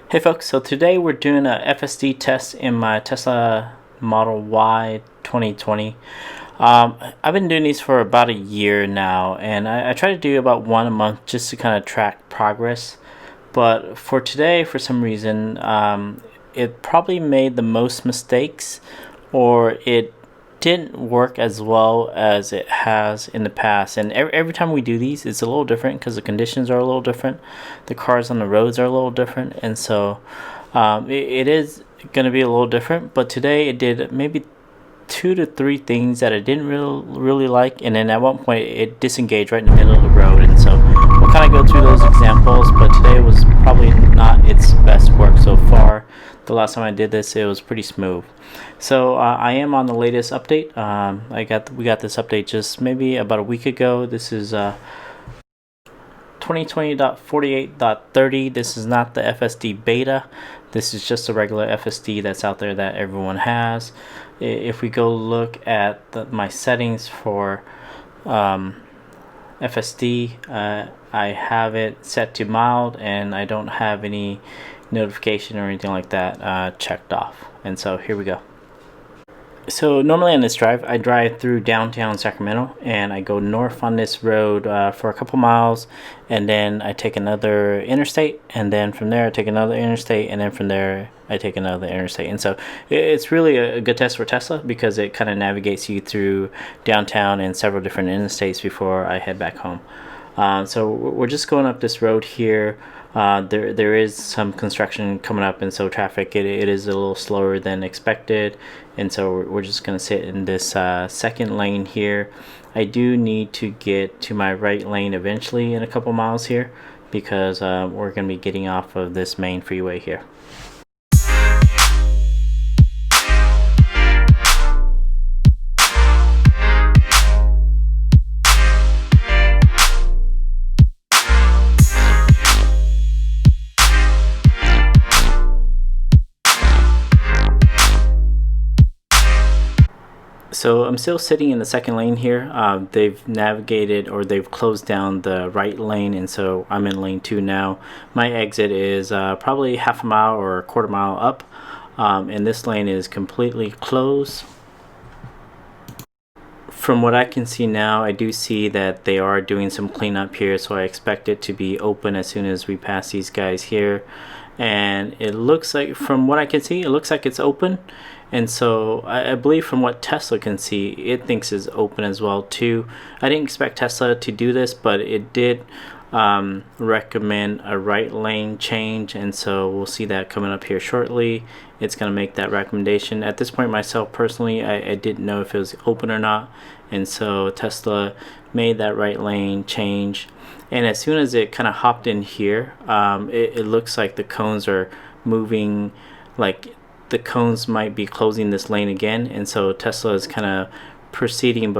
Hey folks, so today we're doing a FSD test in my Tesla Model Y 2020. I've been doing these for about a year now, and I try to do about one a month just to kind of track progress. But for today, for some reason, it probably made the most mistakes, or it didn't work as well as it has in the past. And every time we do these, it's a little different because the conditions are a little different, the cars on the roads are a little different, and so it is going to be a little different. But today it did maybe 2 to 3 things that I didn't really like, and then at one point it disengaged right in the middle of the road, and so we'll kind of go through those examples. But today was probably not its best work so far. The last time I did this, it was pretty smooth. So I am on the latest update. We got this update just maybe about a week ago. This is 2020.48.30. This is not the FSD beta. This is just a regular FSD that's out there that everyone has. If we go look at my settings for FSD, I have it set to mild, and I don't have any notification or anything like that checked off. And so here we go. So normally on this drive, I drive through downtown Sacramento, and I go north on this road for a couple miles, and then I take another interstate, and then from there I take another interstate, and then from there I take another interstate. And so it's really a good test for Tesla because it kind of navigates you through downtown and several different interstates before I head back home. So we're just going up this road here. There is some construction coming up, and so traffic it is a little slower than expected, and so we're just going to sit in this second lane here. I do need to get to my right lane eventually in a couple miles here because we're going to be getting off of this main freeway here. So I'm still sitting in the second lane here. They've navigated, or they've closed down the right lane, and so I'm in lane 2 now. My exit is probably half a mile or a quarter mile up, and this lane is completely closed. From what I can see now, I do see that they are doing some cleanup here, so I expect it to be open as soon as we pass these guys here. And it looks like, from what I can see, it looks like it's open. And so I believe from what Tesla can see, it thinks is open as well too. I didn't expect Tesla to do this, but it did recommend a right lane change, and so we'll see that coming up here shortly. It's going to make that recommendation. At this point myself personally, I didn't know if it was open or not, and so Tesla made that right lane change. And as soon as it kind of hopped in here, it looks like the cones are moving, like the cones might be closing this lane again, and so Tesla is kind of proceeding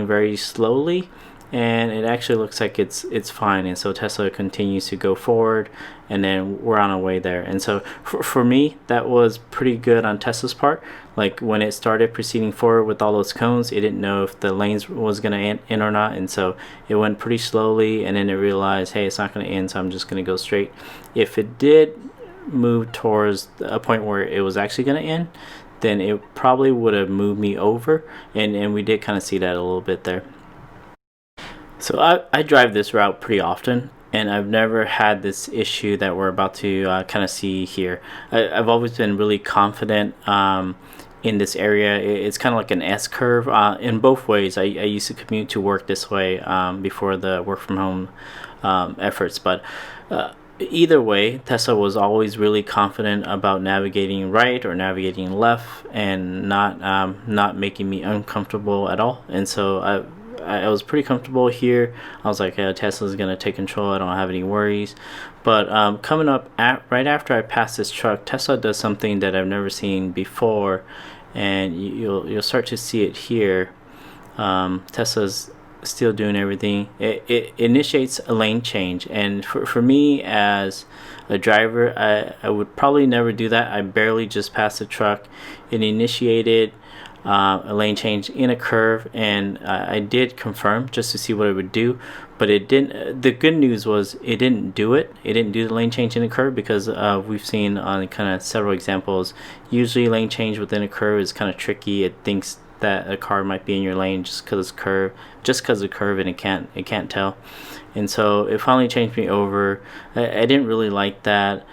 very slowly, and it actually looks like it's fine. And so Tesla continues to go forward, and then we're on our way there. And so for me, that was pretty good on Tesla's part. Like when it started proceeding forward with all those cones, it didn't know if the lanes was going to end or not, and so it went pretty slowly, and then it realized, hey, it's not going to end, so I'm just going to go straight. If it did move towards a point where it was actually going to end, then it probably would have moved me over, and we did kind of see that a little bit there. So I drive this route pretty often, and I've never had this issue that we're about to kind of see here. I've always been really confident in this area. It's kind of like an S curve in both ways. I used to commute to work this way before the work from home efforts, but either way, Tesla was always really confident about navigating right or navigating left, and not making me uncomfortable at all. And so I was pretty comfortable here. I was like, Tesla's gonna take control. I don't have any worries. But coming up right after I pass this truck, Tesla does something that I've never seen before, and you'll start to see it here. Tesla's still doing everything. It initiates a lane change, and for me as a driver, I would probably never do that. I barely just passed the truck. It initiated a lane change in a curve, and I did confirm just to see what it would do, but it didn't. The good news was it didn't do it. It didn't do the lane change in a curve, because we've seen on kind of several examples, usually lane change within a curve is kind of tricky. It thinks that a car might be in your lane just because of the curve, and it can't tell. And so it finally changed me over. I didn't really like that.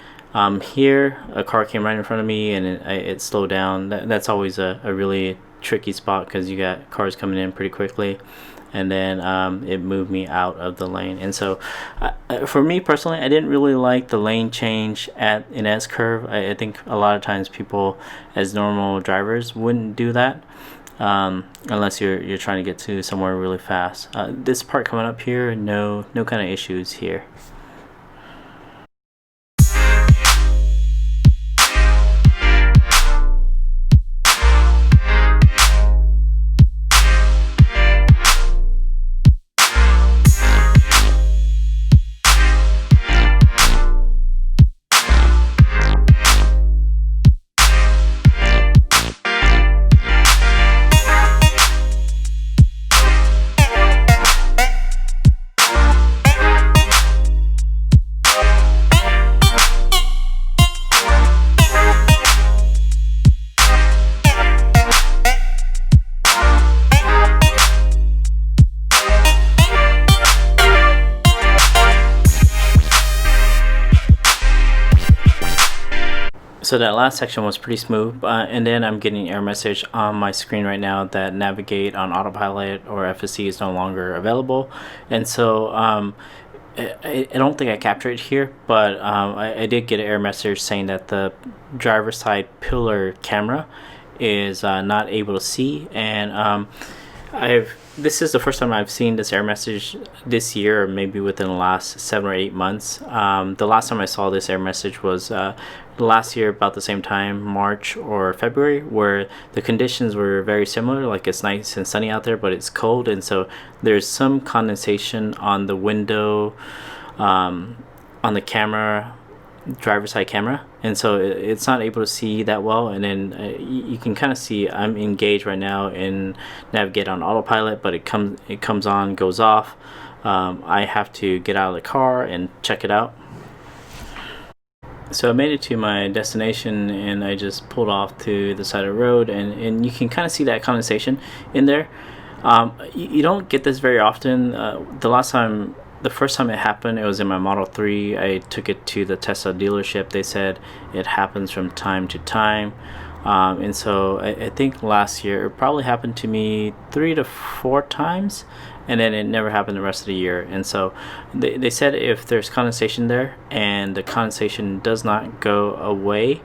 Here a car came right in front of me, and it slowed down. That's always a really tricky spot, because you got cars coming in pretty quickly, and then it moved me out of the lane. And so for me personally, I didn't really like the lane change at an S curve. I think a lot of times people as normal drivers wouldn't do that, unless you're trying to get to somewhere really fast. This part coming up here, no kind of issues here. So that last section was pretty smooth, and then I'm getting an error message on my screen right now that navigate on Autopilot or FSD is no longer available. And so I don't think I captured it here, but I did get an error message saying that the driver's side pillar camera is not able to see. And this is the first time I've seen this error message this year, or maybe within the last 7 or 8 months. The last time I saw this error message was last year about the same time, March or February, where the conditions were very similar. Like, it's nice and sunny out there, but it's cold, and so there's some condensation on the window, on the camera, driver's side camera, and so it's not able to see that well. And then you can kind of see I'm engaged right now in navigate on Autopilot, but it comes on, goes off. I have to get out of the car and check it out. So I made it to my destination, and I just pulled off to the side of the road, and you can kind of see that condensation in there. You don't get this very often. The first time it happened, it was in my Model 3. I took it to the Tesla dealership. They said it happens from time to time. And so I think last year it probably happened to me 3 to 4 times, and then it never happened the rest of the year. And so they said if there's condensation there and the condensation does not go away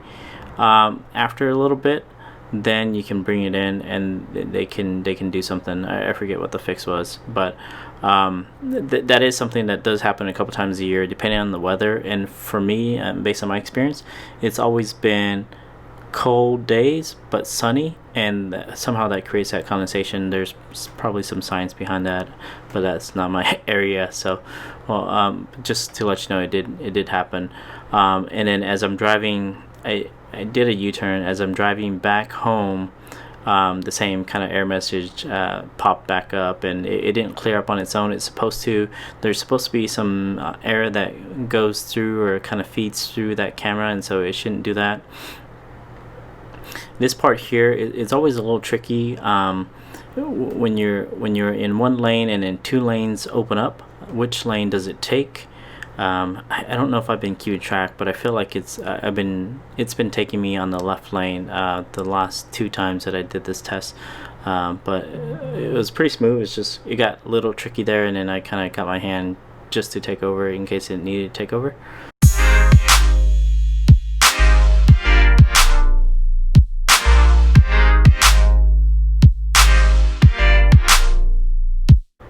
after a little bit, then you can bring it in and they can do something. I forget what the fix was, but that is something that does happen a couple times a year depending on the weather. And for me, based on my experience, it's always been cold days but sunny, and somehow that creates that condensation. There's probably some science behind that, but that's not my area. So just to let you know, it did happen. And then as I'm driving, I did a U-turn. As I'm driving back home, the same kind of error message popped back up, and it didn't clear up on its own. There's supposed to be some error that goes through or kind of feeds through that camera, and so it shouldn't do that. This part here is always a little tricky when you're in one lane and then 2 lanes open up. Which lane does it take? I don't know if I've been keeping track, but I feel like it's been taking me on the left lane the last 2 times that I did this test. But it was pretty smooth. It's just it got a little tricky there, and then I kind of got my hand just to take over in case it needed to take over.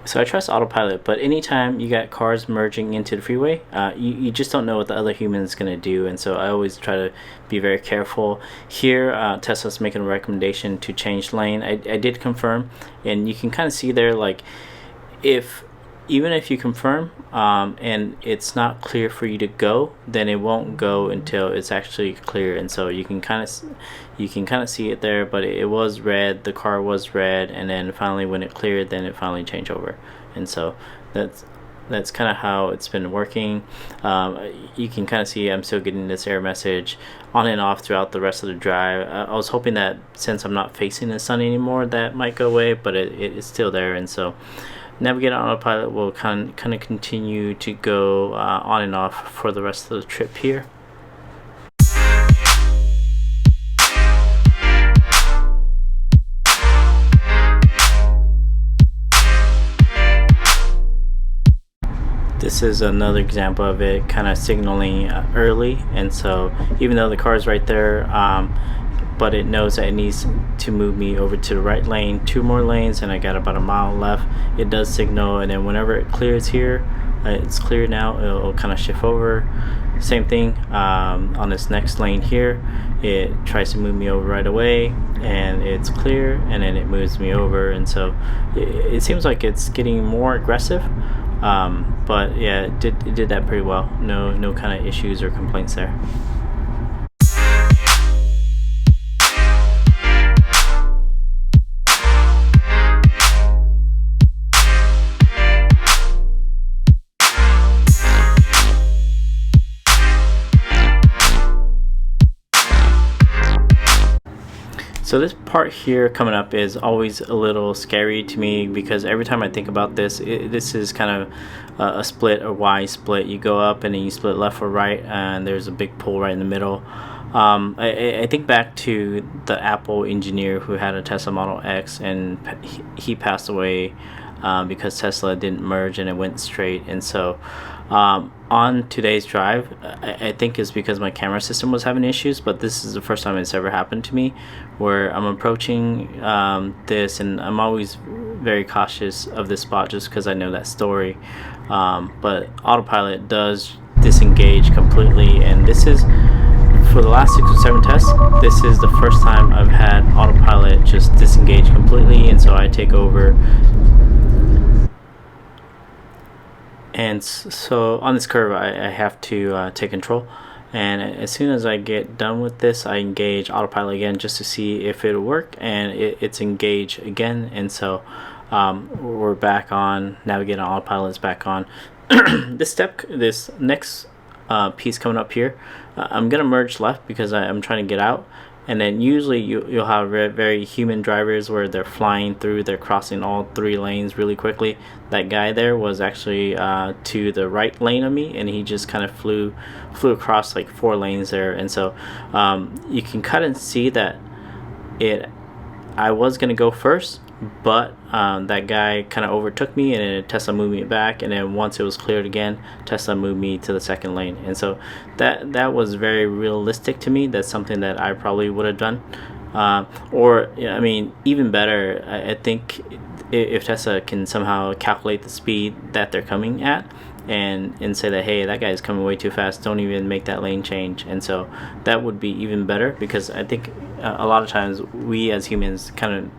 So I trust Autopilot, but anytime you got cars merging into the freeway, you just don't know what the other human is going to do, and so I always try to be very careful. Here, Tesla's making a recommendation to change lane. I did confirm, and you can kind of see there, like, if even if you confirm and it's not clear for you to go, then it won't go until it's actually clear. And so you can kind of see it there, but it was red, the car was red, and then finally when it cleared, then it finally changed over. And so that's kind of how it's been working. You can kind of see I'm still getting this error message on and off throughout the rest of the drive. I was hoping that since I'm not facing the sun anymore, that might go away, but it is still there. And so Navigate on Autopilot will kind of continue to go on and off for the rest of the trip here. This is another example of it kind of signaling early, and so even though the car is right there, but it knows that it needs to move me over to the right lane, 2 more lanes, and I got about a mile left. It does signal, and then whenever it clears here, it's clear now, it'll kind of shift over. Same thing on this next lane here, it tries to move me over right away, and it's clear, and then it moves me over. And so it seems like it's getting more aggressive, but yeah, it did that pretty well. No kind of issues or complaints there. So this part here coming up is always a little scary to me, because every time I think about this, this is kind of a split, a Y split. You go up and then you split left or right, and there's a big pull right in the middle. I think back to the Apple engineer who had a Tesla Model X, and he passed away because Tesla didn't merge and it went straight. And so on today's drive, I think it's because my camera system was having issues, but this is the first time it's ever happened to me, where I'm approaching this, and I'm always very cautious of this spot just because I know that story, but Autopilot does disengage completely. And this is, for the last 6 or 7 tests, this is the first time I've had Autopilot just disengage completely, and so I take over. And so on this curve, I have to take control, and as soon as I get done with this, I engage Autopilot again just to see if it'll work, and it's engaged again. And so we're back on, Navigate on Autopilot is back on. This next piece coming up here, I'm gonna merge left because I'm trying to get out. And then usually you'll have very human drivers where they're flying through, they're crossing all 3 lanes really quickly. That guy there was actually to the right lane of me, and he just kind of flew across like 4 lanes there. And so you can kind of see that I was gonna go first, but that guy kind of overtook me, and then Tesla moved me back, and then once it was cleared again, Tesla moved me to the second lane. And so that was very realistic to me. That's something that I probably would have done, or I mean, even better, I think if Tesla can somehow calculate the speed that they're coming at, and say that, hey, that guy is coming way too fast, don't even make that lane change. And so that would be even better, because I think a lot of times we as humans kind of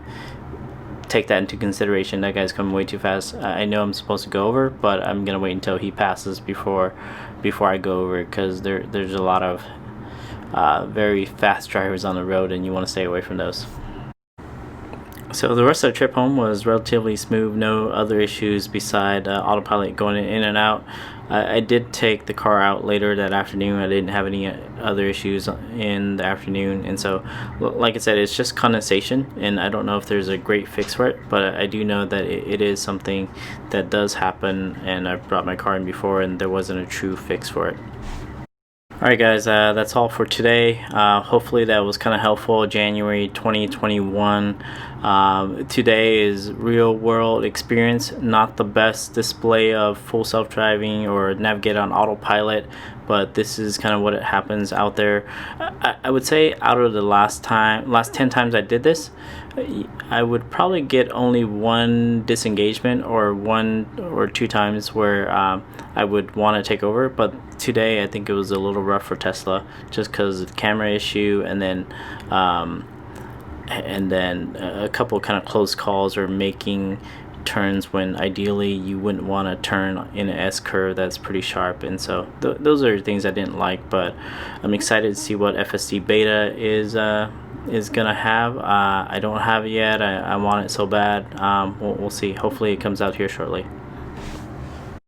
take that into consideration. That guy's coming way too fast. I know I'm supposed to go over, but I'm gonna wait until he passes before I go over, because there's a lot of very fast drivers on the road, and you want to stay away from those. So the rest of the trip home was relatively smooth, no other issues beside Autopilot going in and out. I did take the car out later that afternoon. I didn't have any other issues in the afternoon, and so like I said, it's just condensation, and I don't know if there's a great fix for it, but I do know that it is something that does happen, and I've brought my car in before and there wasn't a true fix for it. Alright guys, that's all for today. Hopefully that was kind of helpful. January 2021. Today is real world experience, not the best display of full self-driving or Navigate on Autopilot, but this is kind of what it happens out there. I would say out of the last 10 times I did this, I would probably get only 1 disengagement or 1 or 2 times where I would want to take over. But today I think it was a little rough for Tesla, just because of the camera issue, and then a couple kind of close calls or making turns when ideally you wouldn't want to turn in an S curve that's pretty sharp. And so those are things I didn't like, but I'm excited to see what FSD beta is gonna have. I don't have it yet. I want it so bad. We'll see. Hopefully it comes out here shortly.